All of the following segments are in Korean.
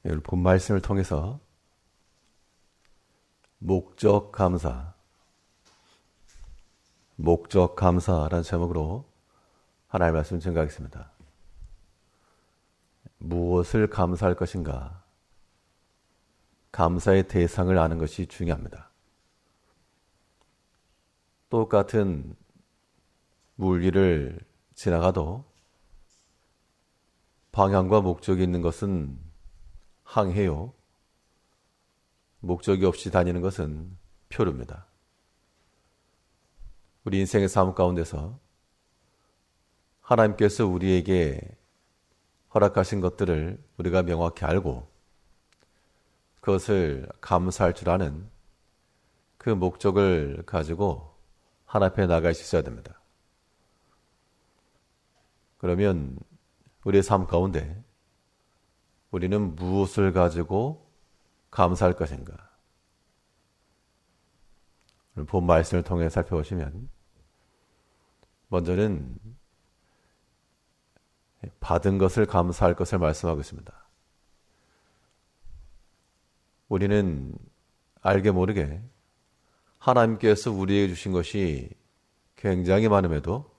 오늘 본 말씀을 통해서 목적 감사라는 제목으로 하나님의 말씀을 증거하겠습니다. 무엇을 감사할 것인가? 감사의 대상을 아는 것이 중요합니다. 똑같은 물길을 지나가도 방향과 목적이 있는 것은 항해요. 목적이 없이 다니는 것은 표류입니다. 우리 인생의 삶 가운데서 하나님께서 우리에게 허락하신 것들을 우리가 명확히 알고 그것을 감사할 줄 아는 그 목적을 가지고 하나님 앞에 나갈 수 있어야 됩니다. 그러면 우리의 삶 가운데 우리는 무엇을 가지고 감사할 것인가? 본 말씀을 통해 살펴보시면 먼저는 받은 것을 감사할 것을 말씀하고 있습니다. 우리는 알게 모르게 하나님께서 우리에게 주신 것이 굉장히 많음에도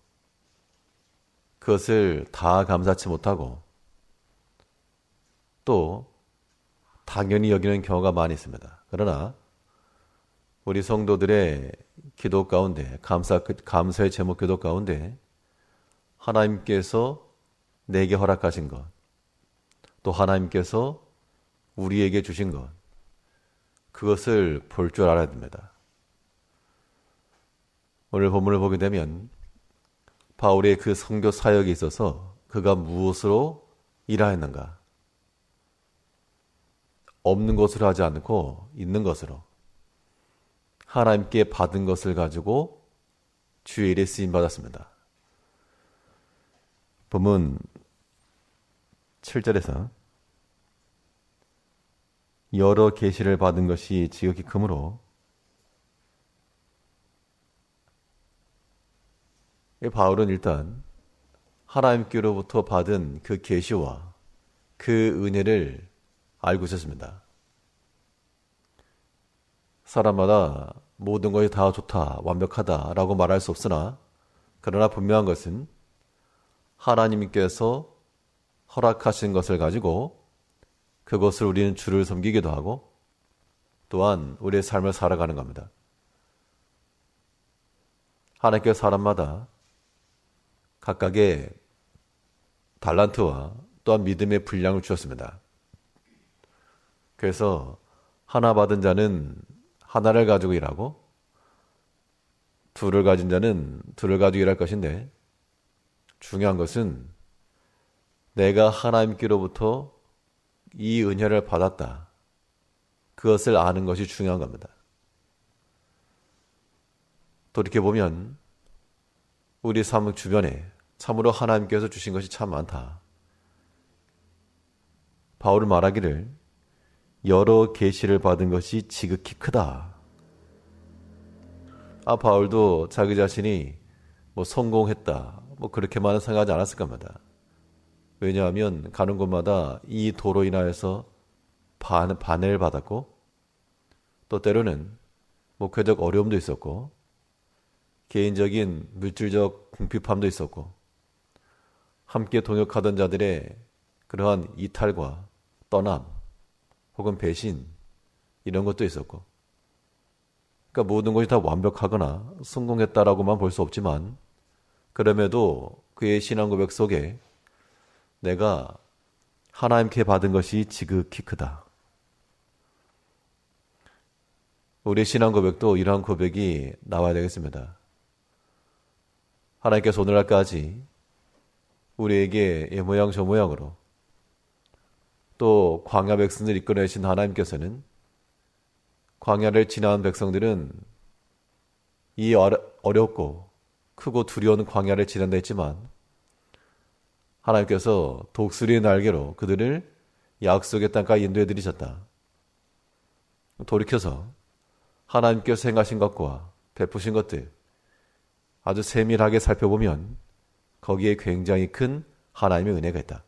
그것을 다 감사치 못하고 또 당연히 여기는 경우가 많이 있습니다. 그러나 우리 성도들의 기도 가운데 감사의 제목 기도 가운데 하나님께서 내게 허락하신 것, 또 하나님께서 우리에게 주신 것, 그것을 볼 줄 알아야 됩니다. 오늘 본문을 보게 되면 바울의 그 선교 사역에 있어서 그가 무엇으로 일하였는가? 없는 것으로 하지 않고 있는 것으로 하나님께 받은 것을 가지고 주의 일에 쓰임받았습니다. 본문 7절에서 여러 계시를 받은 것이 지극히 크므로 바울은 일단 하나님께로부터 받은 그 계시와 그 은혜를 알고 있었습니다. 사람마다 모든 것이 다 좋다, 완벽하다라고 말할 수 없으나 그러나 분명한 것은 하나님께서 허락하신 것을 가지고 그것을 우리는 주를 섬기기도 하고 또한 우리의 삶을 살아가는 겁니다. 하나님께서 사람마다 각각의 달란트와 또한 믿음의 분량을 주셨습니다. 그래서 하나 받은 자는 하나를 가지고 일하고 둘을 가진 자는 둘을 가지고 일할 것인데 중요한 것은 내가 하나님께로부터 이 은혜를 받았다. 그것을 아는 것이 중요한 겁니다. 돌이켜보면 우리 삶 주변에 참으로 하나님께서 주신 것이 참 많다. 바울은 말하기를 여러 계시를 받은 것이 지극히 크다. 바울도 자기 자신이 성공했다. 그렇게만은 생각하지 않았을 겁니다. 왜냐하면 가는 곳마다 이 도로 인하여서 반해를 받았고 또 때로는 목회적 어려움도 있었고 개인적인 물질적 궁핍함도 있었고 함께 동역하던 자들의 그러한 이탈과 떠남 혹은 배신 이런 것도 있었고 그러니까 모든 것이 다 완벽하거나 성공했다라고만 볼 수 없지만 그럼에도 그의 신앙 고백 속에 내가 하나님께 받은 것이 지극히 크다. 우리의 신앙 고백도 이러한 고백이 나와야 되겠습니다. 하나님께서 오늘날까지 우리에게 이 모양 저 모양으로 또 광야 백성들 이끌어내신 하나님께서는 광야를 지나온 백성들은 이 어렵고 크고 두려운 광야를 지난다 했지만 하나님께서 독수리의 날개로 그들을 약속의 땅까지 인도해 드리셨다. 돌이켜서 하나님께서 행하신 것과 베푸신 것들 아주 세밀하게 살펴보면 거기에 굉장히 큰 하나님의 은혜가 있다.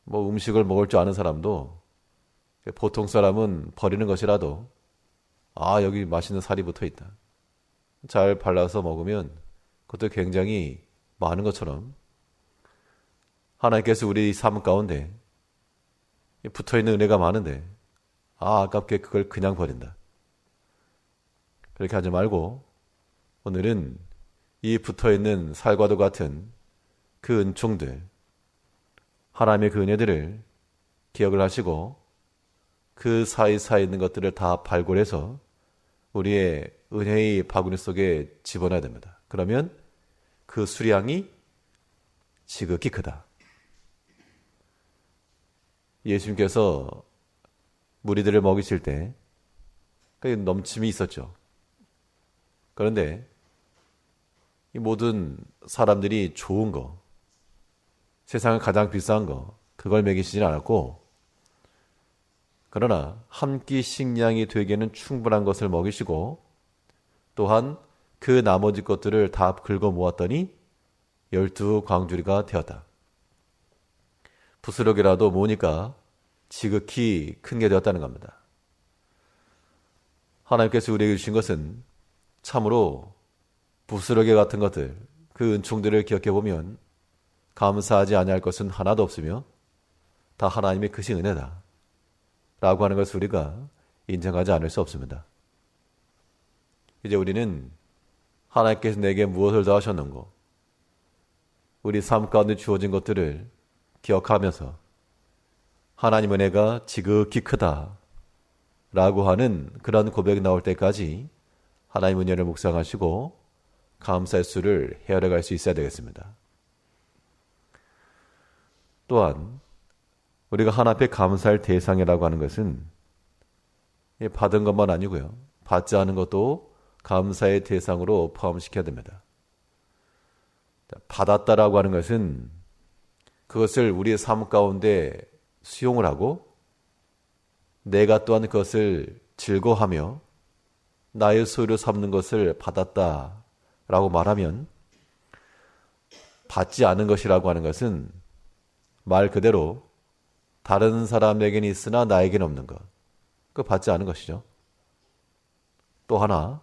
뭐 음식을 먹을 줄 아는 사람도 보통 사람은 버리는 것이라도 여기 맛있는 살이 붙어 있다. 잘 발라서 먹으면 그것도 굉장히 많은 것처럼 하나님께서 우리 삶 가운데 붙어 있는 은혜가 많은데 아깝게 그걸 그냥 버린다. 그렇게 하지 말고 오늘은 이 붙어 있는 살과도 같은 그 은총들, 하나님의 그 은혜들을 기억을 하시고 그 사이사이 있는 것들을 다 발굴해서 우리의 은혜의 바구니 속에 집어넣어야 됩니다. 그러면 그 수량이 지극히 크다. 예수님께서 무리들을 먹이실 때 넘침이 있었죠. 그런데 이 모든 사람들이 좋은 거, 세상에 가장 비싼 거, 그걸 먹이시진 않았고, 그러나 한 끼 식량이 되기에는 충분한 것을 먹이시고, 또한 그 나머지 것들을 다 긁어 모았더니 12광주리가 되었다. 부스럭이라도 모으니까 지극히 큰 게 되었다는 겁니다. 하나님께서 우리에게 주신 것은 참으로 부스러기 같은 것들, 그 은총들을 기억해 보면 감사하지 아니할 것은 하나도 없으며 다 하나님의 크신 은혜다 라고 하는 것을 우리가 인정하지 않을 수 없습니다. 이제 우리는 하나님께서 내게 무엇을 더하셨는고, 우리 삶 가운데 주어진 것들을 기억하면서 하나님 은혜가 지극히 크다 라고 하는 그런 고백이 나올 때까지 하나님 은혜를 묵상하시고 감사의 수를 헤아려갈 수 있어야 되겠습니다. 또한 우리가 하나님 앞에 감사할 대상이라고 하는 것은 받은 것만 아니고요, 받지 않은 것도 감사의 대상으로 포함시켜야 됩니다. 받았다라고 하는 것은 그것을 우리의 삶 가운데 수용을 하고 내가 또한 그것을 즐거워하며 나의 소유로 삼는 것을 받았다라고 말하면, 받지 않은 것이라고 하는 것은 말 그대로 다른 사람에게는 있으나 나에게는 없는 것, 그거 받지 않은 것이죠. 또 하나,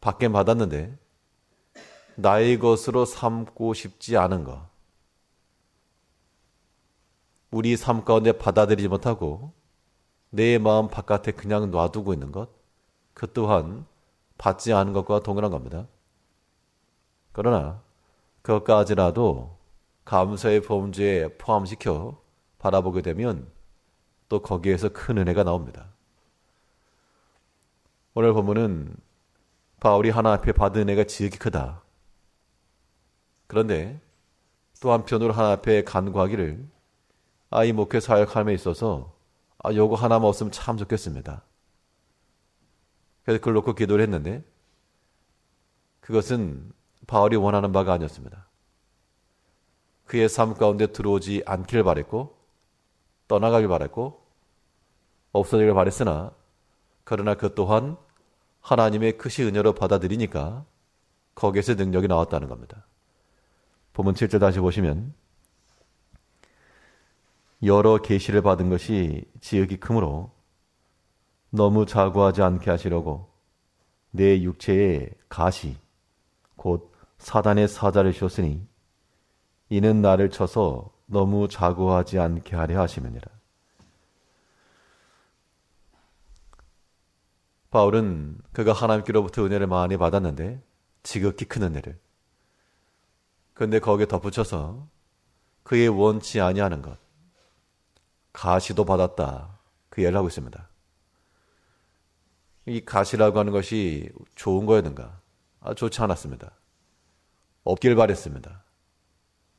받긴 받았는데 나의 것으로 삼고 싶지 않은 것, 우리 삶 가운데 받아들이지 못하고 내 마음 바깥에 그냥 놔두고 있는 것, 그 또한 받지 않은 것과 동일한 겁니다. 그러나 그것까지라도 감사의 범주에 포함시켜 바라보게 되면 또 거기에서 큰 은혜가 나옵니다. 오늘 본문은 바울이 하나님 앞에 받은 은혜가 지극히 크다. 그런데 또 한편으로 하나님 앞에 간구하기를, 이 목회 사역함에 있어서 요거 하나만 없으면 참 좋겠습니다. 그래서 그걸 놓고 기도를 했는데 그것은 바울이 원하는 바가 아니었습니다. 그의 삶 가운데 들어오지 않기를 바랬고 떠나가길 바랬고 없어지길 바랬으나, 그러나 그 또한 하나님의 크신 은혜로 받아들이니까 거기에서 능력이 나왔다는 겁니다. 본문 7절 다시 보시면, 여러 계시를 받은 것이 지극히 크므로 너무 자고하지 않게 하시려고 내 육체에 가시 곧 사단의 사자를 씌웠으니 이는 나를 쳐서 너무 자고하지 않게 하려 하심이니라. 바울은 그가 하나님께로부터 은혜를 많이 받았는데 지극히 큰 은혜를, 그런데 거기에 덧붙여서 그의 원치 아니하는 것, 가시도 받았다, 그 이야기를 하고 있습니다. 이 가시라고 하는 것이 좋은 거였는가? 좋지 않았습니다. 없길 바랬습니다.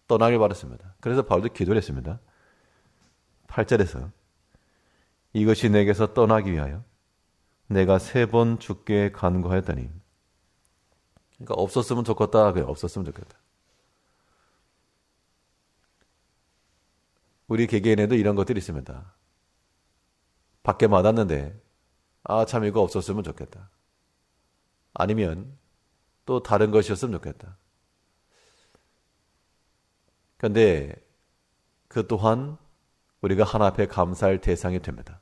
떠나길 바랬습니다. 그래서 바울도 기도를 했습니다. 8절에서 이것이 내게서 떠나기 위하여 내가 3번 주께 간구하였더니, 그러니까 없었으면 좋겠다, 그래, 없었으면 좋겠다. 우리 개개인에도 이런 것들이 있습니다. 밖에 받았는데 참 이거 없었으면 좋겠다. 아니면 또 다른 것이었으면 좋겠다. 그런데 그 또한 우리가 하나님 앞에 감사할 대상이 됩니다.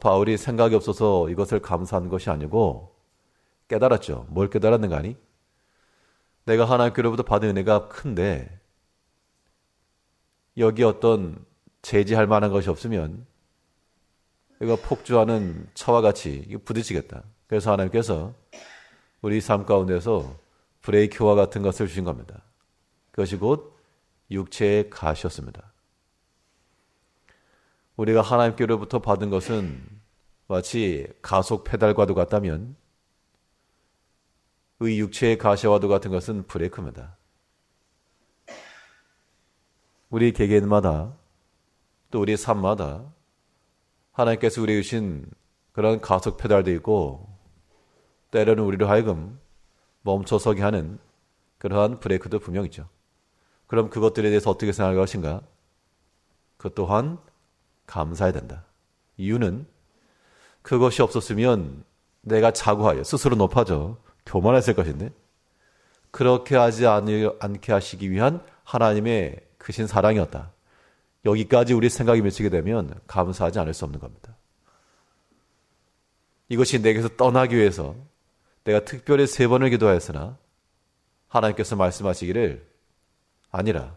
바울이 생각이 없어서 이것을 감사한 것이 아니고 깨달았죠. 뭘 깨달았는가 하니? 내가 하나님께로부터 받은 은혜가 큰데 여기 어떤 제지할 만한 것이 없으면 이거 폭주하는 차와 같이 부딪히겠다. 그래서 하나님께서 우리 삶 가운데서 브레이크와 같은 것을 주신 겁니다. 그것이 곧 육체의 가시였습니다. 우리가 하나님께로부터 받은 것은 마치 가속 페달과도 같다면 의 육체의 가시와도 같은 것은 브레이크입니다. 우리 개개인마다 또 우리 삶마다 하나님께서 우리에게 주신 그런 가속 페달도 있고 때로는 우리로 하여금 멈춰서게 하는 그러한 브레이크도 분명 있죠. 그럼 그것들에 대해서 어떻게 생각할 것인가? 그것 또한 감사해야 된다. 이유는 그것이 없었으면 내가 자고하여 스스로 높아져 교만했을 것인데 그렇게 하지 않게 하시기 위한 하나님의 크신 사랑이었다. 여기까지 우리 생각이 미치게 되면 감사하지 않을 수 없는 겁니다. 이것이 내게서 떠나기 위해서 내가 특별히 3번을 기도하였으나 하나님께서 말씀하시기를 아니라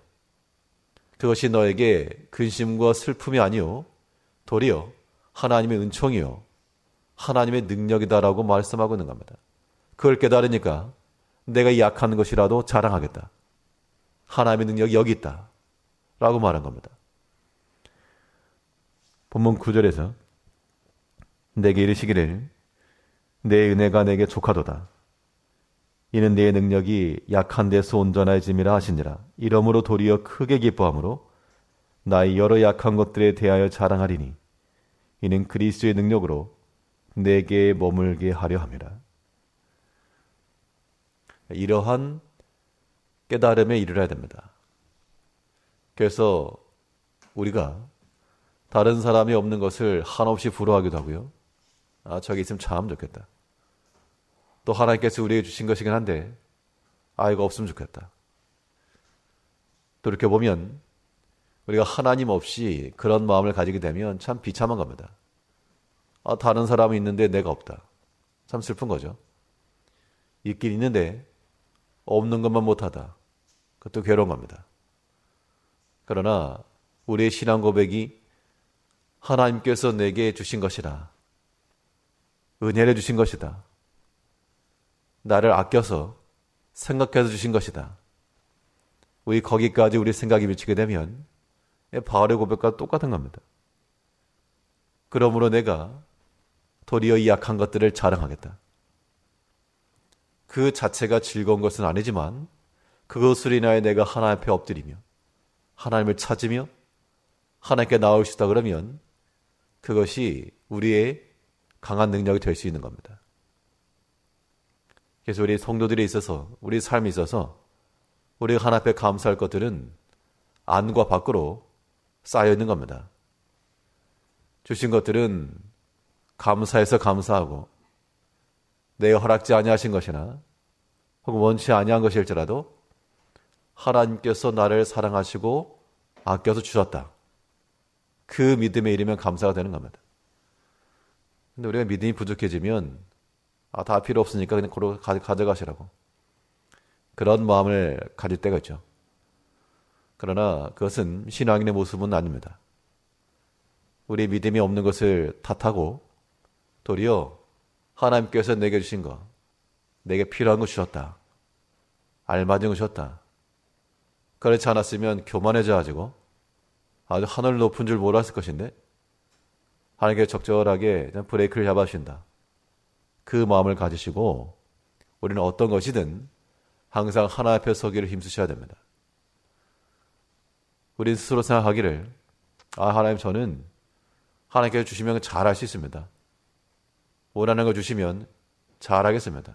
그것이 너에게 근심과 슬픔이 아니요 도리어 하나님의 은총이요 하나님의 능력이다라고 말씀하고 있는 겁니다. 그걸 깨달으니까 내가 약한 것이라도 자랑하겠다. 하나님의 능력이 여기 있다 라고 말한 겁니다. 본문 9절에서 내게 이르시기를 내 은혜가 내게 족하도다. 이는 내 능력이 약한 데서 온전해짐이라 하시니라. 이러므로 도리어 크게 기뻐함으로 나의 여러 약한 것들에 대하여 자랑하리니 이는 그리스도의 능력으로 내게 머물게 하려 함이라. 이러한 깨달음에 이르러야 됩니다. 그래서 우리가 다른 사람이 없는 것을 한없이 부러워하기도 하고요. 아, 저기 있으면 참 좋겠다. 또 하나님께서 우리에게 주신 것이긴 한데 이거 없으면 좋겠다. 또 이렇게 보면 우리가 하나님 없이 그런 마음을 가지게 되면 참 비참한 겁니다. 다른 사람이 있는데 내가 없다. 참 슬픈 거죠. 있긴 있는데 없는 것만 못하다. 그것도 괴로운 겁니다. 그러나 우리의 신앙 고백이 하나님께서 내게 주신 것이라. 은혜를 주신 것이다. 나를 아껴서 생각해서 주신 것이다. 우리 거기까지 우리 생각이 미치게 되면 바울의 고백과 똑같은 겁니다. 그러므로 내가 도리어 이 약한 것들을 자랑하겠다. 그 자체가 즐거운 것은 아니지만 그것으로 인하여 내가 하나님 앞에 엎드리며 하나님을 찾으며 하나님께 나올 수 있다 그러면 그것이 우리의 강한 능력이 될 수 있는 겁니다. 그래서 우리 성도들에 있어서 우리 삶에 있어서 우리가 하나님 앞에 감사할 것들은 안과 밖으로 쌓여 있는 겁니다. 주신 것들은 감사해서 감사하고 내가 허락지 아니하신 것이나 혹은 원치 아니한 것일지라도 하나님께서 나를 사랑하시고 아껴서 주셨다. 그 믿음에 이르면 감사가 되는 겁니다. 근데 우리가 믿음이 부족해지면 다 필요 없으니까 그냥 그로 가져가시라고 그런 마음을 가질 때가 있죠. 그러나 그것은 신앙인의 모습은 아닙니다. 우리 믿음이 없는 것을 탓하고 도리어 하나님께서 내게 주신 것, 내게 필요한 거 주셨다. 알맞은 거 주셨다. 그렇지 않았으면 교만해져가지고 아주 하늘 높은 줄 몰랐을 것인데 하나님께 적절하게 브레이크를 잡아주신다. 그 마음을 가지시고 우리는 어떤 것이든 항상 하나님 앞에 서기를 힘쓰셔야 됩니다. 우리 스스로 생각하기를 하나님 저는 하나님께서 주시면 잘할 수 있습니다. 원하는 거 주시면 잘하겠습니다.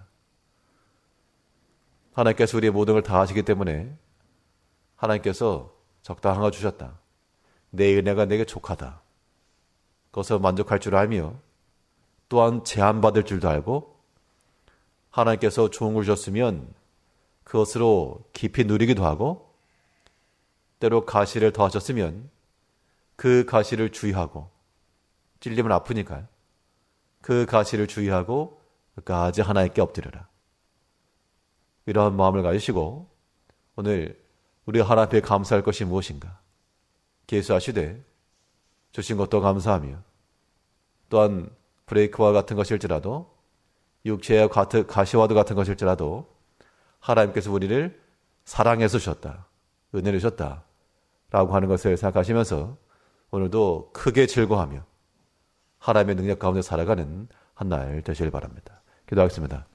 하나님께서 우리의 모든 걸 다 하시기 때문에 하나님께서 적당한 거 주셨다. 내 은혜가 내게 족하다. 그것을 만족할 줄 알며 또한 제한받을 줄도 알고 하나님께서 좋은 걸 주셨으면 그것으로 깊이 누리기도 하고 때로 가시를 더하셨으면 그 가시를 주의하고, 찔리면 아프니까요. 그 가시를 주의하고 끝까지 하나님께 엎드려라. 이러한 마음을 가지시고 오늘 우리 하나님 앞에 감사할 것이 무엇인가 계수하시되 주신 것도 감사하며 또한 브레이크와 같은 것일지라도 육체와 같은 가시와도 같은 것일지라도 하나님께서 우리를 사랑해서 주셨다. 은혜를 주셨다. 라고 하는 것을 생각하시면서 오늘도 크게 즐거워하며 하나님의 능력 가운데 살아가는 한 날 되시길 바랍니다. 기도하겠습니다.